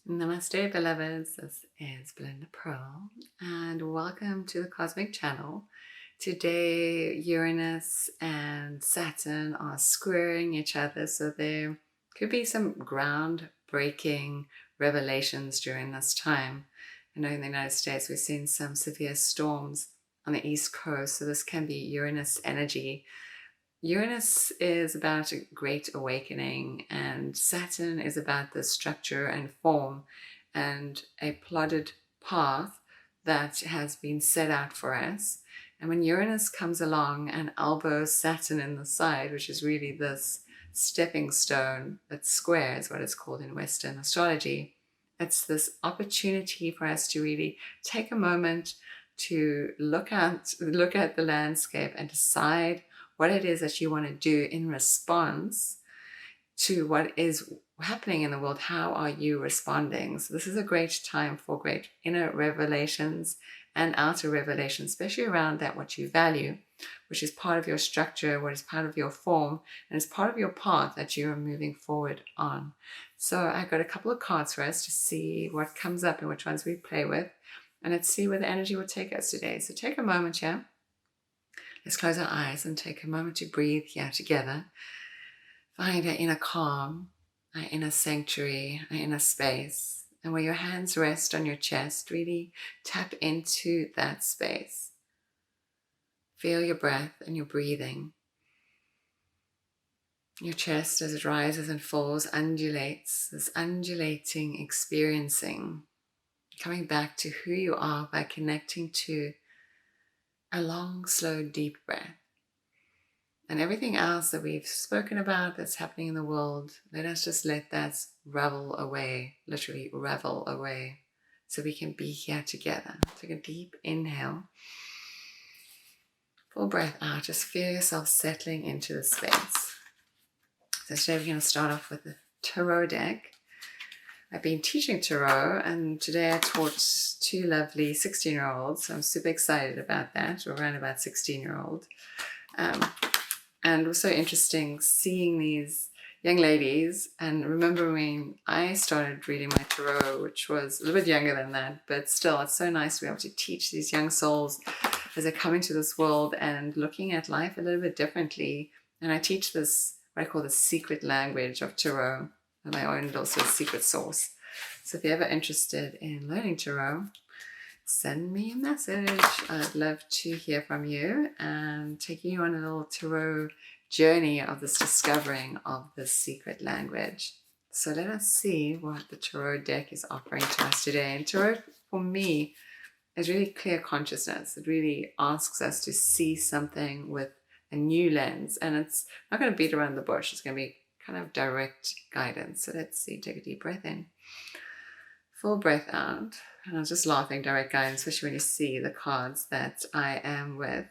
Namaste, beloveds. This is Belinda Pearl, and welcome to the Cosmic Channel. Today, Uranus and Saturn are squaring each other, so there could be some ground-breaking revelations during this time. I know in the United States, we've seen some severe storms on the East Coast, so this can be Uranus energy. Uranus is about a great awakening, and Saturn is about the structure and form and a plotted path that has been set out for us. And when Uranus comes along and elbows Saturn in the side, which is really this stepping stone that squares, what it's called in Western astrology, it's this opportunity for us to really take a moment to look at the landscape and decide what it is that you want to do in response to what is happening in the world. How are you responding? So this is a great time for great inner revelations and outer revelations, especially around that what you value, which is part of your structure, what is part of your form, and is part of your path that you are moving forward on. So I got a couple of cards for us to see what comes up and which ones we play with. And let's see where the energy will take us today. So take a moment here. Let's close our eyes and take a moment to breathe here together. Find our inner calm, our inner sanctuary, our inner space. And where your hands rest on your chest, really tap into that space. Feel your breath and your breathing. Your chest, as it rises and falls, undulates, this undulating experiencing, coming back to who you are by connecting to a long, slow, deep breath. And everything else that we've spoken about that's happening in the world, let us just let that revel away, literally revel away, so we can be here together. Take a deep inhale. Full breath out. Just feel yourself settling into the space. So today we're going to start off with the tarot deck. I've been teaching tarot, and today I taught two lovely 16-year-olds. So I'm super excited about that, or around about 16-year-old. And it was so interesting seeing these young ladies, and remembering I started reading my tarot, which was a little bit younger than that, but still it's so nice to be able to teach these young souls as they come into this world and looking at life a little bit differently. And I teach this, what I call the secret language of tarot, and I own also a secret source. So if you're ever interested in learning tarot, send me a message. I'd love to hear from you and taking you on a little tarot journey of this discovering of this secret language. So let us see what the tarot deck is offering to us today. And tarot, for me, is really clear consciousness. It really asks us to see something with a new lens. And it's not going to beat around the bush. It's going to be kind of direct guidance. So let's see. Take a deep breath in. Full breath out. And I was just laughing, direct guidance, especially when you see the cards that I am with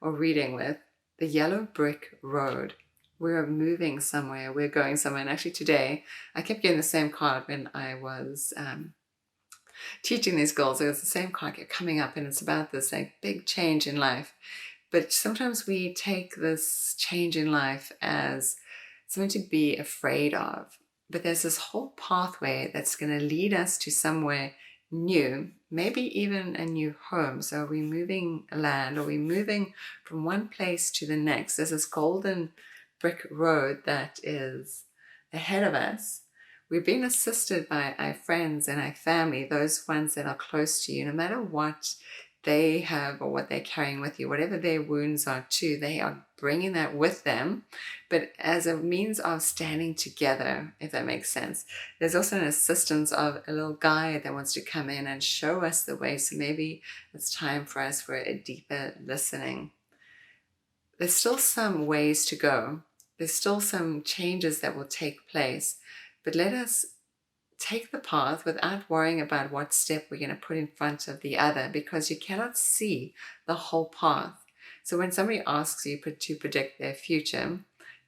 or reading with. The yellow brick road. We're moving somewhere. We're going somewhere. And actually today, I kept getting the same card when I was teaching these girls. It was the same card kept coming up, and it's about this like big change in life. But sometimes we take this change in life as something to be afraid of. But there's this whole pathway that's going to lead us to somewhere new, maybe even a new home. So are we moving land? Are we moving from one place to the next? There's this golden brick road that is ahead of us. We're being assisted by our friends and our family, those ones that are close to you, no matter what they have or what they're carrying with you, whatever their wounds are too, they are bringing that with them, but as a means of standing together, if that makes sense. There's also an assistance of a little guide that wants to come in and show us the way. So maybe it's time for us for a deeper listening. There's still some ways to go. There's still some changes that will take place, but let us take the path without worrying about what step we're going to put in front of the other, because you cannot see the whole path. So when somebody asks you to predict their future,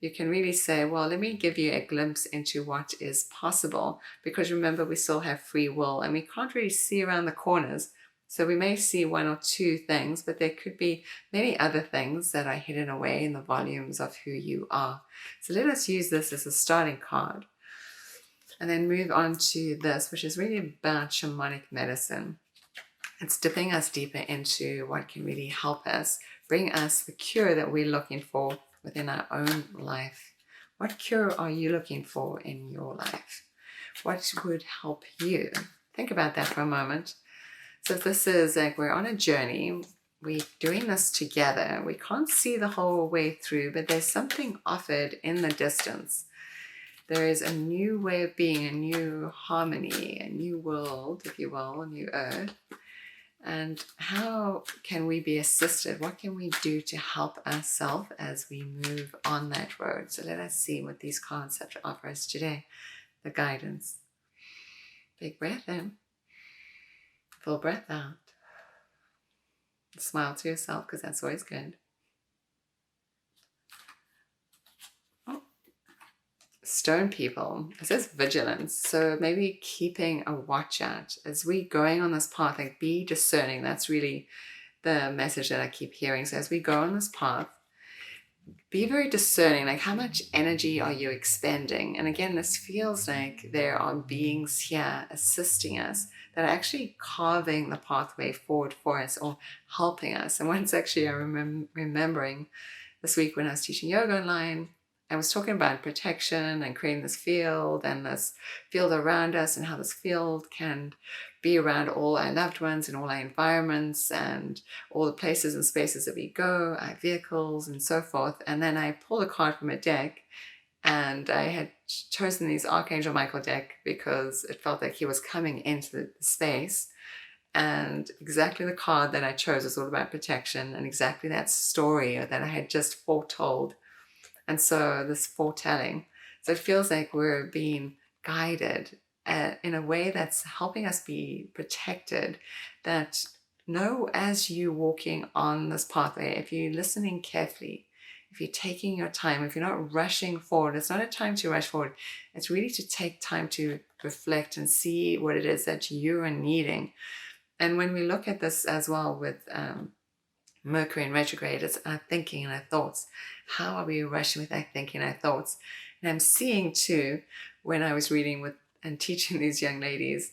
you can really say, well, let me give you a glimpse into what is possible, because remember, we still have free will and we can't really see around the corners. So we may see one or two things, but there could be many other things that are hidden away in the volumes of who you are. So let us use this as a starting card. And then move on to this, which is really about shamanic medicine. It's dipping us deeper into what can really help us, bring us the cure that we're looking for within our own life. What cure are you looking for in your life? What would help you? Think about that for a moment. So this is like we're on a journey. We're doing this together. We can't see the whole way through, but there's something offered in the distance. There is a new way of being, a new harmony, a new world, if you will, a new earth. And how can we be assisted? What can we do to help ourselves as we move on that road? So let us see what these cards have to offer us today. The guidance. Big breath in. Full breath out. Smile to yourself because that's always good. Stone people, it says vigilance. So maybe keeping a watch out as we going on this path, like be discerning. That's really the message that I keep hearing. So as we go on this path, be very discerning, like how much energy are you expending? And again, this feels like there are beings here assisting us that are actually carving the pathway forward for us or helping us. And once actually I'm remembering this week when I was teaching yoga online, I was talking about protection and creating this field and this field around us and how this field can be around all our loved ones and all our environments and all the places and spaces that we go, our vehicles and so forth. And then I pulled a card from a deck and I had chosen this Archangel Michael deck because it felt like he was coming into the space. And exactly the card that I chose was all about protection and exactly that story that I had just foretold. And so this foretelling, so it feels like we're being guided in a way that's helping us be protected, that know as you walking on this pathway, if you're listening carefully, if you're taking your time, if you're not rushing forward, it's not a time to rush forward. It's really to take time to reflect and see what it is that you are needing. And when we look at this as well with Mercury in retrograde, it's our thinking and our thoughts. How are we rushing with our thinking and our thoughts? And I'm seeing too, when I was reading with and teaching these young ladies,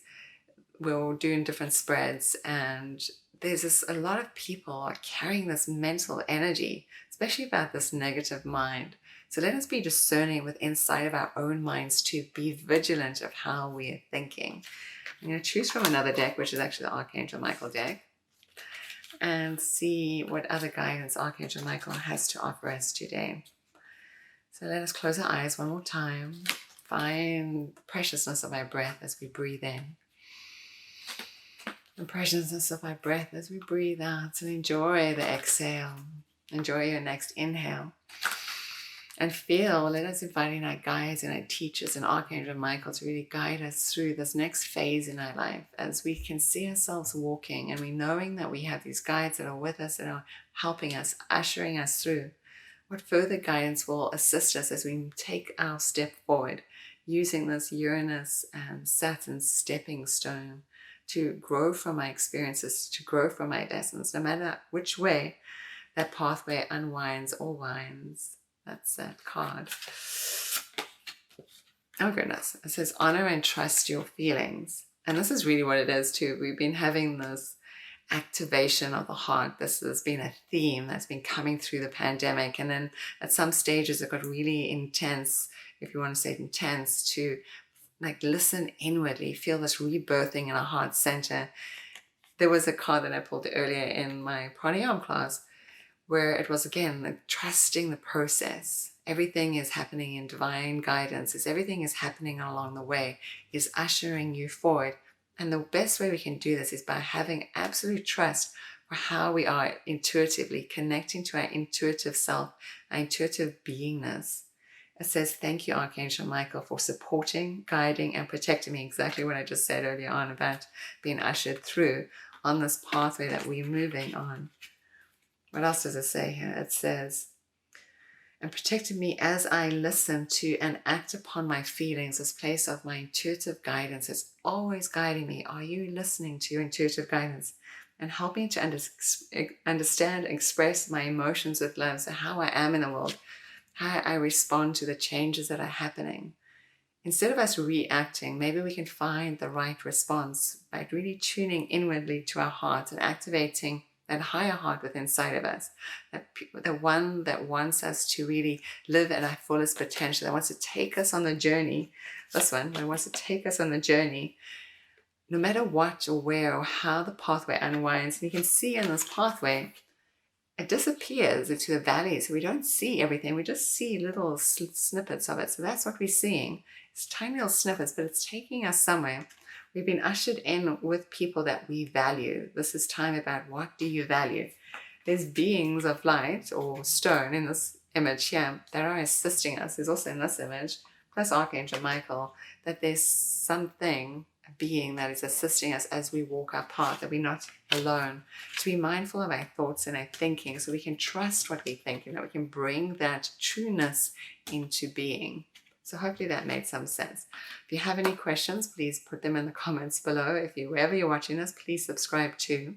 we were doing different spreads, and there's a lot of people are carrying this mental energy, especially about this negative mind. So let us be discerning with inside of our own minds to be vigilant of how we are thinking. I'm going to choose from another deck, which is actually the Archangel Michael deck, and see what other guidance Archangel Michael has to offer us today. So let us close our eyes one more time. Find the preciousness of our breath as we breathe in. The preciousness of our breath as we breathe out, and enjoy the exhale. Enjoy your next inhale. And feel, let us invite in our guides and our teachers and Archangel Michael to really guide us through this next phase in our life as we can see ourselves walking and we knowing that we have these guides that are with us and are helping us, ushering us through. What further guidance will assist us as we take our step forward using this Uranus and Saturn stepping stone to grow from our experiences, to grow from our lessons, no matter which way that pathway unwinds or winds. That's that card. Oh goodness. It says honor and trust your feelings. And this is really what it is too. We've been having this activation of the heart. This has been a theme that's been coming through the pandemic. And then at some stages it got really intense, if you want to say it intense, to like listen inwardly, feel this rebirthing in our heart center. There was a card that I pulled earlier in my pranayama class where it was again like trusting the process. Everything is happening in divine guidance. Everything is happening along the way, is ushering you forward. And the best way we can do this is by having absolute trust for how we are intuitively connecting to our intuitive self, our intuitive beingness. It says, thank you, Archangel Michael, for supporting, guiding, and protecting me. Exactly what I just said earlier on about being ushered through on this pathway that we're moving on. What else does it say here? It says, and protected me as I listen to and act upon my feelings, this place of my intuitive guidance is always guiding me. Are you listening to your intuitive guidance and helping to understand and express my emotions with love? So how I am in the world, how I respond to the changes that are happening. instead of us reacting, maybe we can find the right response by really tuning inwardly to our heart and activating that higher heart within inside of us, the one that wants us to really live at our fullest potential, that wants to take us on the journey, this one that wants to take us on the journey, no matter what or where or how the pathway unwinds. And you can see in this pathway, it disappears into the valleys. So we don't see everything. We just see little snippets of it. So that's what we're seeing. It's tiny little snippets, but it's taking us somewhere. We've been ushered in with people that we value. This is time about what do you value. There's beings of light or stone in this image here that are assisting us. There's also in this image, plus Archangel Michael, that there's something, a being that is assisting us as we walk our path, that we're not alone. To be mindful of our thoughts and our thinking so we can trust what we think, we can bring that trueness into being. So hopefully that made some sense. If you have any questions, please put them in the comments below. Wherever you're watching this, please subscribe too.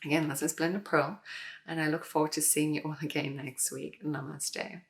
Again, this is Belinda Pearl, and I look forward to seeing you all again next week. Namaste.